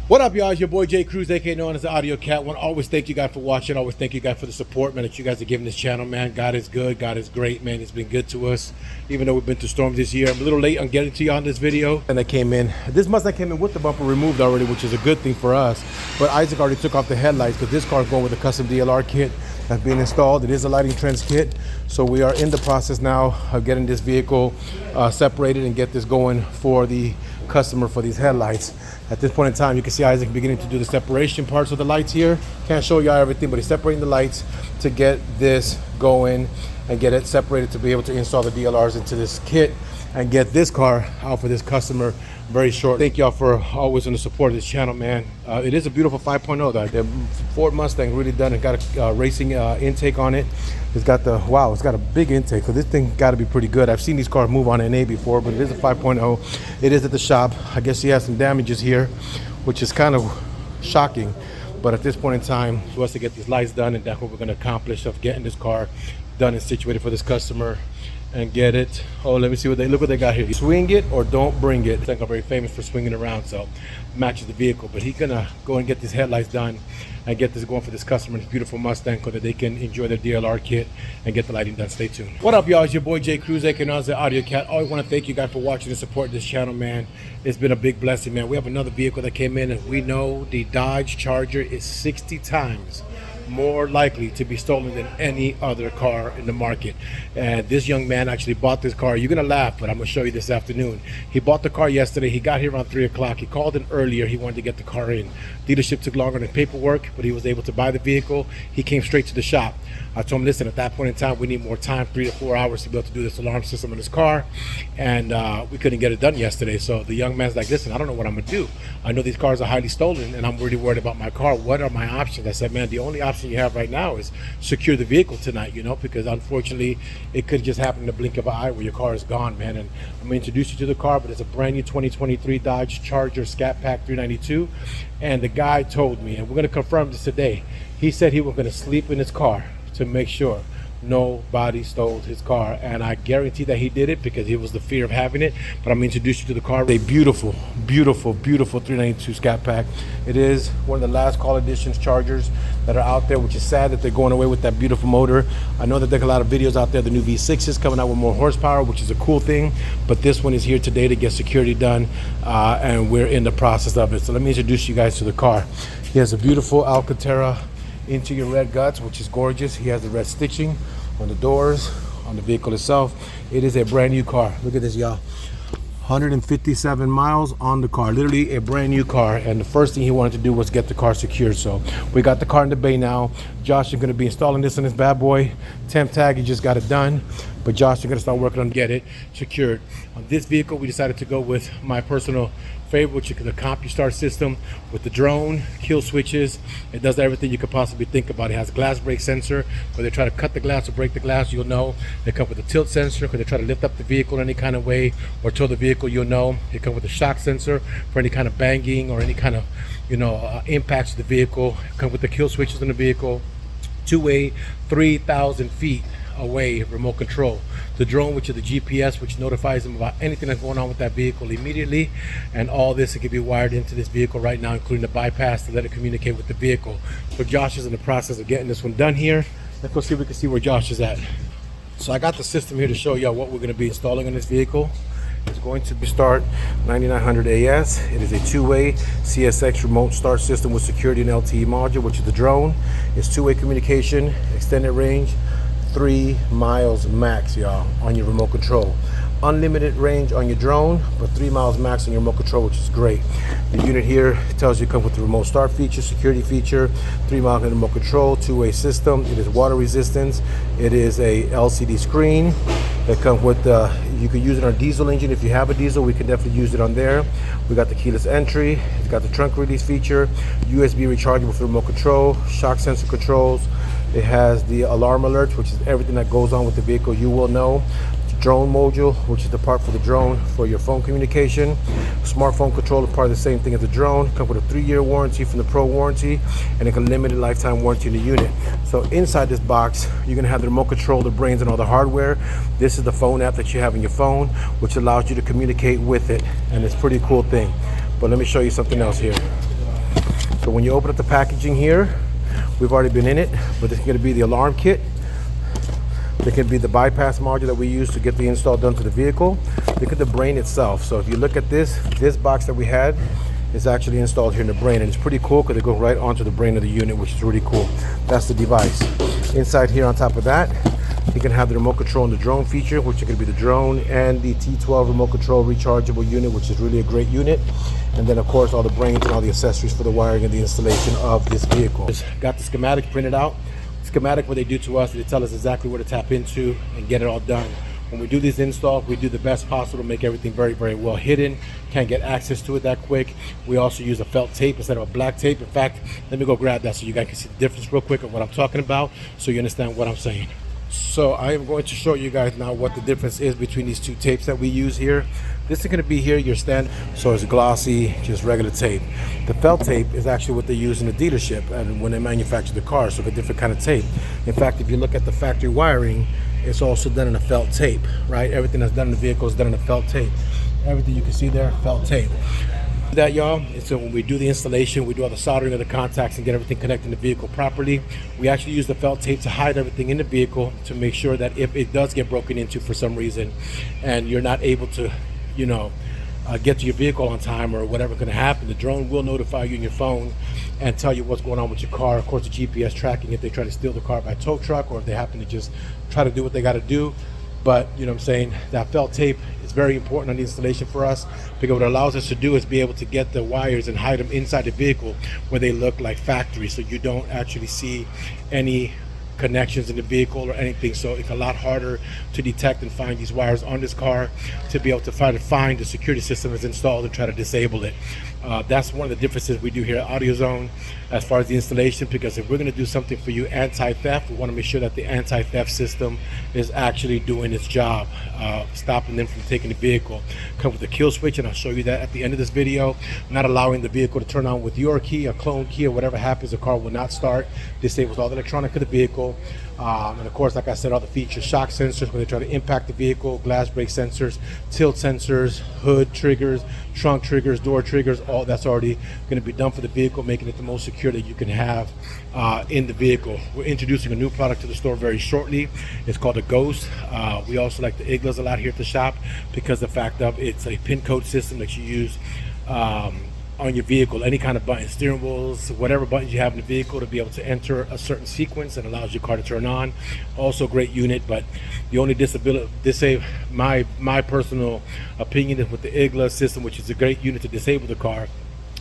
What up, y'all? It's your boy Jay Cruz, aka known as the Audio Cat. Want to always thank you guys for watching. Always thank you guys for the support, man, that you guys are giving this channel, man. God is good. God is great, man. It's been good to us, even though we've been through storms this year. I'm a little late on getting to you on this video. And I came in. This Mustang came in with the bumper removed already, which is a good thing for us. But Isaac already took off the headlights because this car is going with a custom DLR kit that's being installed. It is a lighting trends kit. So we are in the process now of getting this vehicle separated and get this going for the customer for these headlights. At this point in time, you can see Isaac beginning to do the separation parts of the lights here. Can't show y'all everything, but he's separating the lights to get this going and get it separated to be able to install the DLRs into this kit and get this car out for this customer very short. Thank y'all for always in the support of this channel, man. It is a beautiful 5.0 though. The Ford Mustang really done it. Got a racing intake on it. It's got the, wow, it's got a big intake. So this thing got to be pretty good. I've seen these cars move on NA before, but it is a 5.0. It is at the shop. I guess he has some damages here, which is kind of shocking. But at this point in time, he wants to get these lights done, and that's what we're going to accomplish, of getting this car done and situated for this customer and get it. Oh, let me see what they, look what they got here. Swing it or don't bring it. I think I'm very famous for swinging around, so matches the vehicle. But he's gonna go and get these headlights done and get this going for this customer, this beautiful Mustang, so that they can enjoy their DLR kit and get the lighting done. Stay tuned. What up, y'all? It's your boy Jay Cruz, aka known as the Audio Cat. I always want to thank you guys for watching and supporting this channel, man. It's been a big blessing, man. We have another vehicle that came in, and we know the Dodge Charger is 60 times more likely to be stolen than any other car in the market. And this young man actually bought this car. You're gonna laugh, but I'm gonna show you this afternoon. He bought the car yesterday. He got here around 3 o'clock. He called in earlier. He wanted to get the car in. Dealership took longer than paperwork, but he was able to buy the vehicle. He came straight to the shop. I told him, listen, at that point in time, we need more time, 3 to 4 hours to be able to do this alarm system in his car. And we couldn't get it done yesterday. So the young man's like, listen, I don't know what I'm gonna do. I know these cars are highly stolen, and I'm really worried about my car. What are my options? I said, man, the only option you have right now is secure the vehicle tonight, you know, because unfortunately it could just happen in the blink of an eye where your car is gone, man. And I'm gonna introduce you to the car, but it's a brand new 2023 Dodge Charger Scat Pack 392. And the guy told me, and we're gonna confirm this today, he said he was gonna sleep in his car to make sure nobody stole his car, and I guarantee that he did it because it was the fear of having it. But I'm going to introduce you to the car. A beautiful, beautiful, beautiful 392 Scat Pack. It is one of the last call editions Chargers that are out there, which is sad that they're going away with that beautiful motor. I know that there's a lot of videos out there, the new V6s coming out with more horsepower, which is a cool thing, but this one is here today to get security done, and we're in the process of it. So let me introduce you guys to the car. He has a beautiful Alcantara interior red guts, which is gorgeous. He has the red stitching on the doors, on the vehicle itself. It is a brand new car. Look at this, y'all. 157 miles on the car, literally a brand new car. And the first thing he wanted to do was get the car secured. So we got the car in the bay now. Josh is going to be installing this on this bad boy. Temp tag, he just got it done, but Josh is going to start working on get it secured. On this vehicle, we decided to go with my personal favorite, which is the CompuStart system with the drone, kill switches. It does everything you could possibly think about. It has a glass break sensor. When they try to cut the glass or break the glass, you'll know. They come with a tilt sensor. When they try to lift up the vehicle in any kind of way or tow the vehicle, you'll know. It comes with a shock sensor for any kind of banging or any kind of, you know, impacts to the vehicle. It comes with the kill switches in the vehicle. Two-way, 3,000 feet away remote control. The drone, which is the GPS, which notifies them about anything that's going on with that vehicle immediately. And all this, it can be wired into this vehicle right now, including the bypass to let it communicate with the vehicle. So Josh is in the process of getting this one done here. Let's go see if we can see where Josh is at. So I got the system here to show y'all what we're going to be installing on this vehicle. It's going to be start 9900 AS. It is a two-way CSX remote start system with security and LTE module, which is the drone. It's two-way communication, extended range, 3 miles max, y'all, on your remote control. Unlimited range on your drone, but 3 miles max on your remote control, which is great. The unit here tells you it comes with the remote start feature, security feature, 3 miles on remote control, two-way system. It is water resistance. It is a LCD screen. It comes with you can use it on a diesel engine. If you have a diesel, we can definitely use it on there. We got the keyless entry. It's got the trunk release feature, USB rechargeable for remote control, shock sensor controls. It has the alarm alerts, which is everything that goes on with the vehicle you will know. Drone module, which is the part for the drone for your phone communication. Smartphone controller, part of the same thing as the drone. Comes with a 3-year warranty from the Pro warranty and a limited lifetime warranty in the unit. So inside this box, you're gonna have the remote control, the brains, and all the hardware. This is the phone app that you have on your phone, which allows you to communicate with it, and it's a pretty cool thing. But let me show you something else here. So when you open up the packaging here, we've already been in it, but this is going to be the alarm kit. There can be the bypass module that we use to get the install done to the vehicle. Look at the brain itself. So if you look at this box that we had is actually installed here in the brain, and it's pretty cool because they go right onto the brain of the unit, which is really cool. That's the device. Inside here on top of that, you can have the remote control and the drone feature, which is going to be the drone, and the T12 remote control rechargeable unit, which is really a great unit. And then of course all the brains and all the accessories for the wiring and the installation of this vehicle. Just got the schematic printed out. Schematic, what they do to us, they tell us exactly where to tap into and get it all done. When we do these installs, we do the best possible to make everything very, very well hidden. Can't get access to it that quick. We also use a felt tape instead of a black tape. In fact, let me go grab that so you guys can see the difference real quick of what I'm talking about, so you understand what I'm saying. So I am going to show you guys now what the difference is between these two tapes that we use here. This is going to be here your standard, so it's glossy, just regular tape. The felt tape is actually what they use in the dealership and when they manufacture the car, so it's a different kind of tape. In fact, if you look at the factory wiring, it's also done in a felt tape, right? Everything that's done in the vehicle is done in a felt tape. Everything you can see there, felt tape. That, y'all, and so when we do the installation, we do all the soldering of the contacts and get everything connected in the vehicle properly. We actually use the felt tape to hide everything in the vehicle to make sure that if it does get broken into for some reason and you're not able to, you know, get to your vehicle on time or whatever going to happen, the drone will notify you in your phone and tell you what's going on with your car. Of course, the GPS tracking if they try to steal the car by tow truck or if they happen to just try to do what they got to do. But you know what I'm saying, that felt tape is very important on the installation for us, because what it allows us to do is be able to get the wires and hide them inside the vehicle where they look like factory, so you don't actually see any connections in the vehicle or anything. So it's a lot harder to detect and find these wires on this car, to be able to try to find the security system is installed and try to disable it. That's one of the differences we do here at AUDIOZONE as far as the installation, because if we're going to do something for you anti-theft, we want to make sure that the anti-theft system is actually doing its job, stopping them from taking the vehicle. Come with a kill switch, and I'll show you that at the end of this video. Not allowing the vehicle to turn on with your key, a clone key, or whatever happens, the car will not start. Disables all the electronic of the vehicle. And of course, like I said, all the features: shock sensors when they try to impact the vehicle, glass brake sensors, tilt sensors, hood triggers, trunk triggers, door triggers. All that's already going to be done for the vehicle, making it the most secure that you can have in the vehicle. We're introducing a new product to the store very shortly. It's called a Ghost. We also like the IGLAs a lot here at the shop because the fact of it's a pin code system that you use on your vehicle, any kind of buttons, steering wheels, whatever buttons you have in the vehicle, to be able to enter a certain sequence that allows your car to turn on. Also a great unit, but the only my personal opinion is with the IGLA system, which is a great unit to disable the car.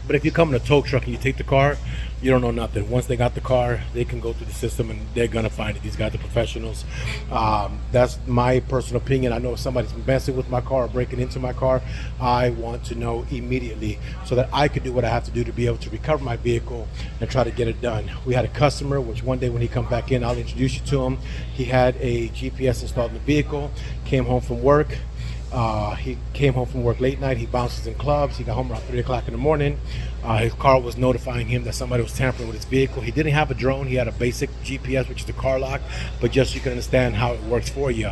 But if you come in a tow truck and you take the car, you don't know nothing. Once they got the car, they can go through the system and they're gonna find it. These guys are professionals. That's my personal opinion. I know if somebody's messing with my car or breaking into my car, I want to know immediately so that I can do what I have to do to be able to recover my vehicle and try to get it done. We had a customer, which one day when he come back in, I'll introduce you to him. He had a GPS installed in the vehicle, came home from work. He came home from work late night. He bounces in clubs. He got home around 3 o'clock in the morning. His car was notifying him that somebody was tampering with his vehicle. He didn't have a drone. He had a basic GPS, which is the car lock, but just so you can understand how it works for you.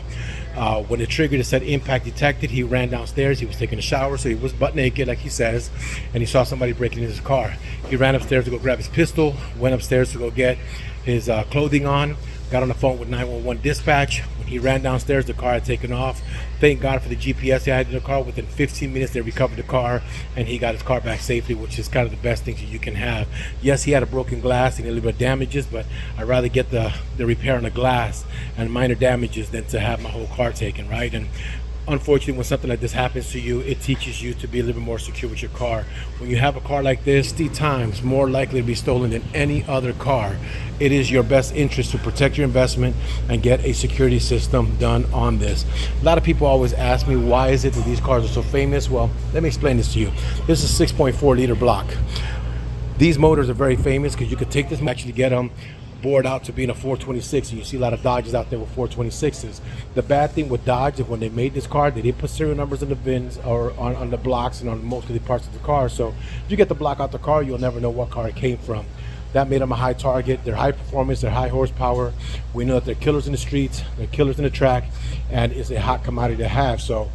When it triggered, it said impact detected. He ran downstairs. He was taking a shower, so he was butt naked, like he says, and he saw somebody breaking into his car. He ran upstairs to go grab his pistol, went upstairs to go get his clothing on, got on the phone with 911 dispatch. When he ran downstairs, the car had taken off. Thank God for the GPS he had in the car. Within 15 minutes, they recovered the car, and he got his car back safely, which is kind of the best thing that you can have. Yes, he had a broken glass and a little bit of damages, but I'd rather get the repair on the glass and minor damages than to have my whole car taken, right? And unfortunately, when something like this happens to you, it teaches you to be a little bit more secure with your car. When you have a car like this, 50 times more likely to be stolen than any other car. It is your best interest to protect your investment and get a security system done on this. A lot of people always ask me, why is it that these cars are so famous? Well, let me explain this to you. This is a 6.4 liter block. These motors are very famous because you could take this and actually get them bored out to being a 426, and you see a lot of Dodges out there with 426s. The bad thing with Dodge is when they made this car, they didn't put serial numbers in the VINs or on the blocks and on most of the parts of the car. So if you get the block out the car, you'll never know what car it came from. That made them a high target. They're high performance, they're high horsepower. We know that they're killers in the streets, they're killers in the track, and it's a hot commodity to have. So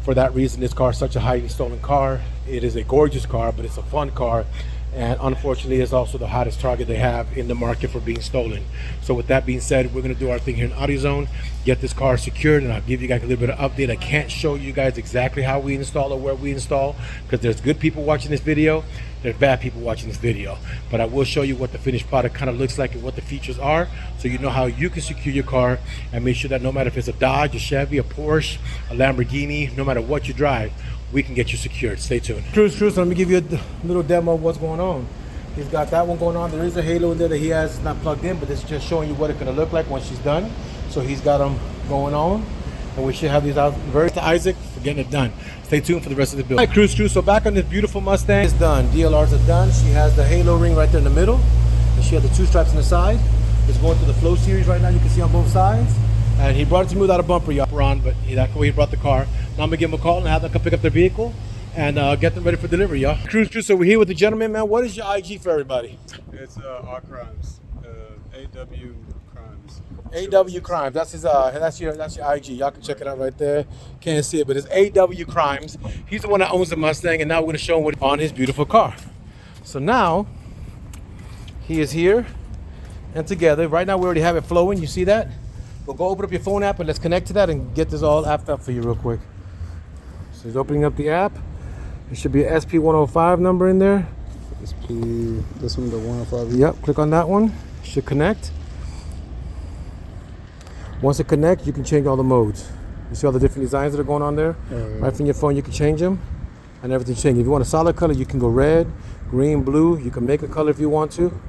for that reason, this car is such a highly stolen car. It is a gorgeous car, but it's a fun car. and unfortunately it's also the hottest target they have in the market for being stolen. So with that being said, we're going to do our thing here in AUDIOZONE, get this car secured, and I'll give you guys a little bit of update. I can't show you guys exactly how we install or where we install, because there's good people watching this video, there's bad people watching this video, but I will show you what the finished product kind of looks like and what the features are, so you know how you can secure your car and make sure that no matter if it's a Dodge, a Chevy, a Porsche, a Lamborghini, no matter what you drive, we can get you secured. Stay tuned. Cruise, let me give you a little demo of what's going on. He's got that one going on. There is a halo in there that he has not plugged in, but it's just showing you what it's going to look like once she's done. So he's got them going on, and we should have these out very to Isaac for getting it done. Stay tuned for the rest of the build. All right, Cruise. So back on this beautiful Mustang, it's done. DLRs are done. She has the halo ring right there in the middle, and she has the 2 stripes on the side. It's going through the Flow series right now. You can see on both sides. And he brought it to me without a bumper, y'all. But that's the way he brought the car. Now I'm gonna give him a call and have them come pick up their vehicle and get them ready for delivery, y'all. Cruise. So we're here with the gentleman, man. What is your IG for everybody? It's R Crimes, AW Crimes. AW Crimes. That's his. That's your IG. Y'all can check it out right there. Can't see it, but it's AW Crimes. He's the one that owns the Mustang, and now we're gonna show him what on his beautiful car. So now he is here and together. Right now we already have it flowing. You see that? Well, go open up your phone app and let's connect to that and get this all apped up for you real quick. So he's opening up the app. There should be an SP105 number in there. This one, the 105. Yep, click on that one. Should connect. Once it connects, you can change all the modes. You see all the different designs that are going on there? Right from your phone, you can change them and everything changes. If you want a solid color, you can go red, green, blue. You can make a color if you want to,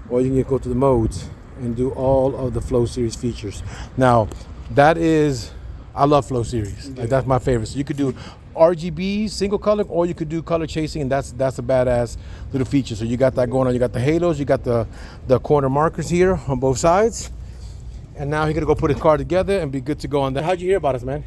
or you can go to the modes and do all of the Flow series features. Now, that is, I love Flow series. Like, that's my favorite. So you could do RGB single color, or you could do color chasing, and that's a badass little feature. So you got that going on. You got the halos, you got the corner markers here on both sides, and now he's gonna go put his car together and be good to go on that. How'd you hear about us, man?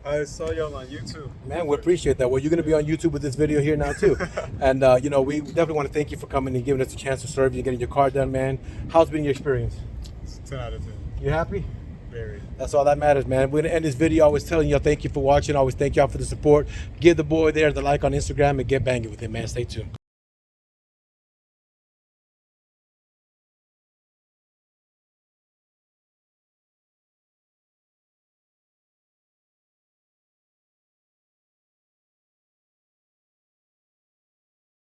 I saw y'all on YouTube. Man, we appreciate that. Well, you're going to be on YouTube with this video here now, too. And, you know, we definitely want to thank you for coming and giving us a chance to serve you and getting your car done, man. How's been your experience? It's 10 out of 10. You happy? Very. That's all that matters, man. We're going to end this video always telling y'all thank you for watching. Always thank y'all for the support. Give the boy there the like on Instagram and get banging with him, man. Stay tuned.